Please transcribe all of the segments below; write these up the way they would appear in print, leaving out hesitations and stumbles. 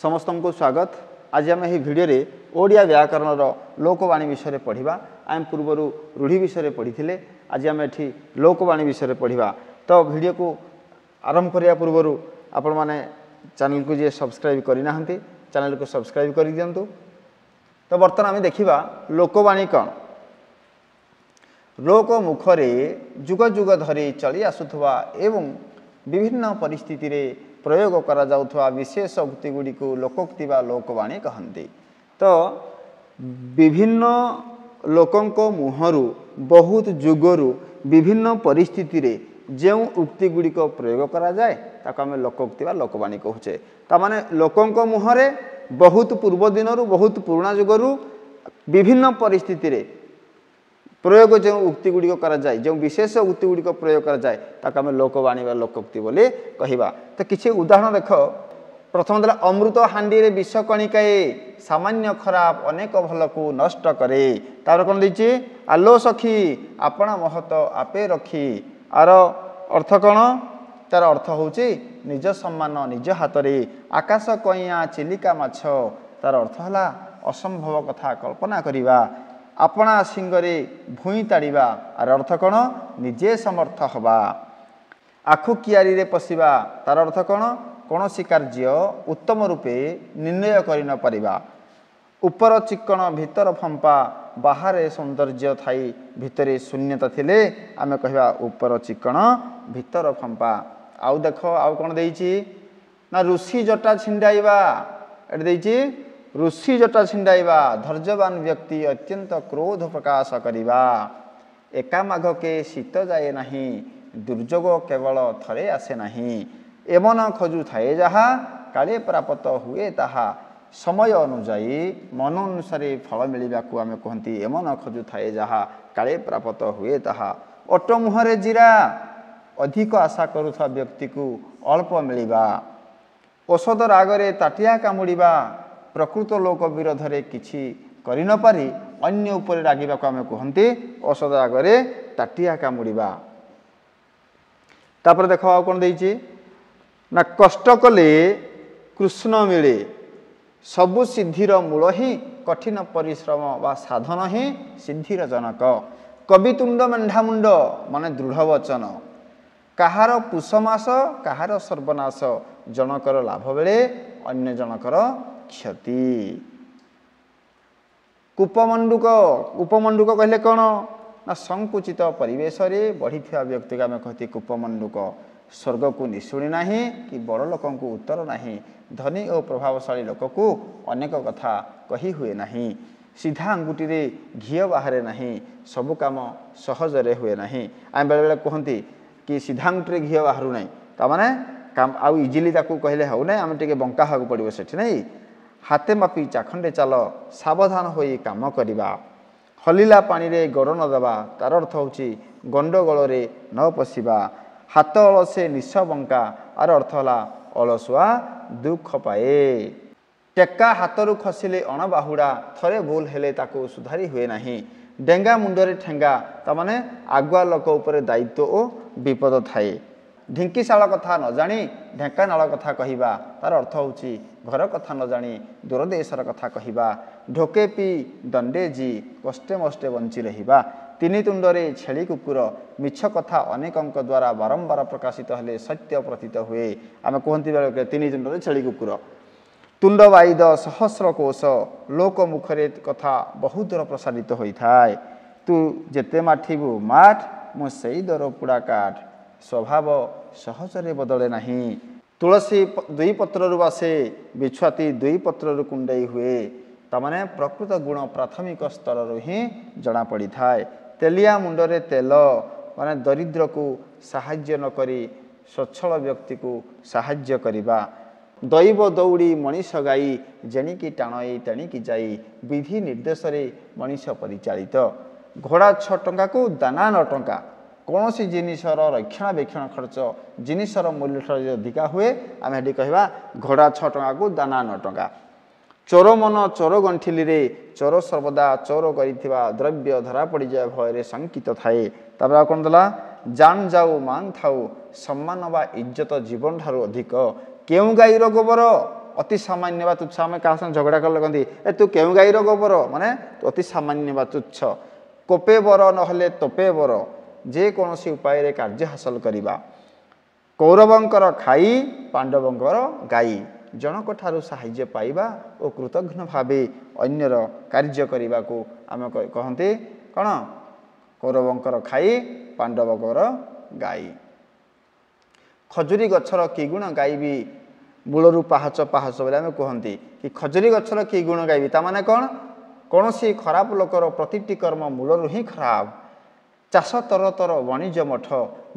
समस्त को स्वागत। आज आम यही भिडियो रे ओडिया व्याकरण लोकवाणी विषय पढ़ा। आम पूर्वर रूढ़ी विषय पढ़ी थे, आज आम ये लोकवाणी विषय पढ़ा। तो भिडियो को आरंभ करने पूर्वर आपण मैंने चैनल को जी सब्सक्राइब करना चैनल को सब्सक्राइब कर दिंतु। तो बर्तमान आम देखा लोकवाणी कौन। लोक मुखरे जुग जुग धरी चली आसुथवा एवं विभिन्न परिस्थिति रे प्रयोग करा जाउथवा विशेष उक्ति गुड़ी को लोकोक्ति वा लोकवाणी कहते। तो विभिन्न लोकों मुहरु बहुत जुगरु विभिन्न परिस्थिति रे जो उक्ति गुड़िक प्रयोग करा जाए ताको आमे लोकोक्ति वा लोकवाणी कहूचे। तामाने लोकों मुहरे बहुत पूर्व दिनरु बहुत पुराना जुगरु विभिन्न परिस्थिति रे प्रयोग जो उक्ति गुड़िक करा जाए जो विशेष उक्ति गुड़िक प्रयोग करा जाए ताको आमे लोकवाणी वा लोकोक्ति बोली कहिबा। तो किछि उदाहरण देख। प्रथम देला अमृत हांडी रे विष कणिकाए सामान्य खराब अनेक भल को नष्ट करे। तार कोन दैछि आलो सखी आपना महत आपे रखी। आर अर्थ कोन? तार अर्थ होछि निज सम्मान निज हाथ रे। आकाश कइया चिलिका माछ तार अर्थ हला असंभव कथा कल्पना करिबा। अपना सिंगरे भूई ताड़िबा आर अर्थ कोन? निजे समर्थ हवा। आखु कियारी रे पशिबा तार अर्थ कोन? कौनसी कार्य उत्तम रूपे निर्णय करि न परिबा। ऊपर चिक्कण भीतर फंपा बाहर सौंदर्य थाई भितरे शून्यता थिले आमे कहबा ऊपर चिक्कण भीतर फंपा। आउ देख आउ कोन देइछि ना ऋषि जटा छिंडाइबा। एट देइछि ऋषि जटा छिंडाइबा धैर्यवान व्यक्ति अत्यंत क्रोध प्रकाश करिबा। एका माघ के शीत जाए नहीं दुर्जोग केवल थरे आसे नहीं। एमन खोजु थाए जहा काले प्राप्त हुए ताहा समय अनुजाई मन अनुसार फल मिलवा को आमे कहती। एमन खोजु थाए जहा काले प्राप्त हुए ताहा। ओट मुहरे जीरा अधिक आशा करुथा व्यक्ति को अल्प मिलवा। औषध रागरे ताटिया कामुड़िबा प्रकृत लोक विरोध रे किछि करि न पारि अन्य ऊपर रागिबा को आमे कहती औषध रागरे ताटिया कामुड़िबा। तापर देखो आ कोन देइछि ना कष्ट कले कृष्ण मिले सबु सिद्धिर मूल ही कठिन परिश्रम वा साधन ही सिद्धिर जनक। कवितुंड मेंढामुंड माने दृढ़ वचन। काहार पुषमास काहार सर्वनाश जनकर लाभ बेले अन्य जनकर क्षति। कूपमंडुक कूपमंडुक कहले कौन ना संकुचित परिवेश रे बढ़ी व्यक्ति का कहती कूपमंडुक। स्वर्ग को निशुणी नाही कि बड़ लोक को उत्तर नाही। धनी और प्रभावशाली लोक को अनेक कथा कही हुए नाही। सीधा अंगुठी रे घी बाहर नाही सबु काम सहज रे हुए नाही। आम बेले बेले कहती कि सीधा अंगुठी रे घी बाहर नाही तामाने काम आउ इजिली ताकू कहले हो ना आम टिके बंका हाकु पड़िबो सेठी नाही। हाथे मापी चाखंडे चल सावधान होई काम करिबा। हलिला पानी रे गोड़ न दबा तार अर्थ होची गंडगोल रे न पशिबा। हाथ अलसे निश बंका आर अर्थ हला अलसुआ दुख पाए। टेका हाथरू खसिले अणबाहुड़ा थरे भूल हेले ताको सुधारी हुए नाही। डेंगा मुंडरे ठेंगा तामाने आगुआ लोक उपरे दायित्व ओ विपद थाए। ढिंकीशाल कथा न जानी ढेंकानाल कथा कहिबा तार अर्थ होची घर कथा न जानी दूर देशर कथा कहिबा। ढोके पी दंडे जी कष्टे मष्टे बंची रहिबा। तीनी तुंडरे छेली कुकुर मिछ कथा अनेकंक द्वारा बारंबार प्रकाशित हेले सत्य प्रतीत हुए। आमे कहंती बेले तीनी तुंडरे छेली कुकुर। तुंड वाइद सहस्र कोश लोक मुखरे कथा बहुत दूर प्रसारित होई थाए। तू जेते माठिबु माठ मु सेई दर पुड़ा काठ स्वभाव सहजरे बदले नहीं। तुलसी दुई पत्ररु बासे बिछुआती दुई पत्ररु कुंडई हुए। तामाने प्रकृत गुण प्राथमिक स्तर ही जना पड़ी थाए। तेलिया मुंडरे तेल माने दरिद्र को साहाय्य न करी स्वच्छल व्यक्ति को साहाय्य करिबा। दैव दौड़ी मनीष गाई जेणिकी टाणई तेणिकी जाई विधि निर्देश रे मनीष परिचालित। घोड़ा 6 टंका को दाना 9 टंका। कौन सी जिनिसर रक्षणाबेक्षण खर्च जिनिसर मूल्य ठार अधिका हुए आम हेटी कहवा घोड़ा 6 टंका को दाना 9 टंका। चोर मन चोर गंठिली रे चोर सर्वदा चोर करिथिबा द्रव्य धरा पड़ी जाए भय शंकित थाए। तापर कौन देला जान जाऊ मान थाऊ सम्मान बा इज्जत जीवन ठारू अधिक। केउ गाईर गोबर ଅତି ସାମାନ୍ୟ ବା ତୁଚ୍ଛ। ଆମେ କାହା ସାଙ୍ଗେ ଝଗଡ଼ା କଲେ କହନ୍ତି ଏ ତୁ କେଉଁ ଗାଈର ଗୋବର, ମାନେ ଅତି ସାମାନ୍ୟ ବା ତୁଚ୍ଛ। କୋପେ ବର ନହେଲେ ତୋପେ ବର, ଯେକୌଣସି ଉପାୟରେ କାର୍ଯ୍ୟ ହାସଲ କରିବା। କୌରବଙ୍କର ଖାଇ ପାଣ୍ଡବଙ୍କର ଗାଈ, ଜଣକଠାରୁ ସାହାଯ୍ୟ ପାଇବା ଓ କୃତଘ୍ନ ଭାବେ ଅନ୍ୟର କାର୍ଯ୍ୟ କରିବାକୁ ଆମେ କହନ୍ତି କ'ଣ? କୌରବଙ୍କର ଖାଇ ପାଣ୍ଡବଙ୍କର ଗାଈ। ଖଜୁରୀ ଗଛର କି ଗୁଣ ଗାଇବି, ମୂଳରୁ ପାହାଚ ପାହାଚ ବୋଲି ଆମେ କୁହନ୍ତି କି ଖଜୁରୀ ଗଛର କି ଗୁଣ ଗାଇବି, ତାମାନେ କ'ଣ? କୌଣସି ଖରାପ ଲୋକର ପ୍ରତିଟି କର୍ମ ମୂଳରୁ ହିଁ ଖରାପ। ଚାଷ ତରତର ବାଣିଜ୍ୟ ମଠ,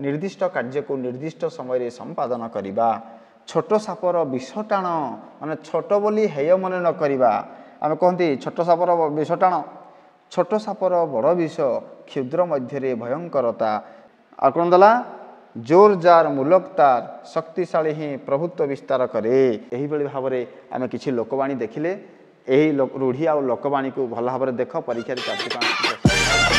ନିର୍ଦ୍ଦିଷ୍ଟ କାର୍ଯ୍ୟକୁ ନିର୍ଦ୍ଦିଷ୍ଟ ସମୟରେ ସମ୍ପାଦନ କରିବା। ଛୋଟ ସାପର ବିଷ ଟାଣ, ମାନେ ଛୋଟ ବୋଲି ହେୟ ମନେ ନ କରିବା। ଆମେ କହନ୍ତି ଛୋଟ ସାପର ବିଷ ଟାଣ, ଛୋଟ ସାପର ବଡ଼ ବିଷ, କ୍ଷୁଦ୍ର ମଧ୍ୟରେ ଭୟଙ୍କରତା। ଆଉ କ'ଣ ଦେଲା? ଜୋର ଯାର ମୁଲକ ତାର, ଶକ୍ତିଶାଳୀ ହିଁ ପ୍ରଭୁତ୍ୱ ବିସ୍ତାର କରେ। ଏହିଭଳି ଭାବରେ ଆମେ କିଛି ଲୋକବାଣୀ ଦେଖିଲେ। ଏହି ରୂଢ଼ି ଆଉ ଲୋକବାଣୀକୁ ଭଲ ଭାବରେ ଦେଖ, ପରୀକ୍ଷାରେ 4-5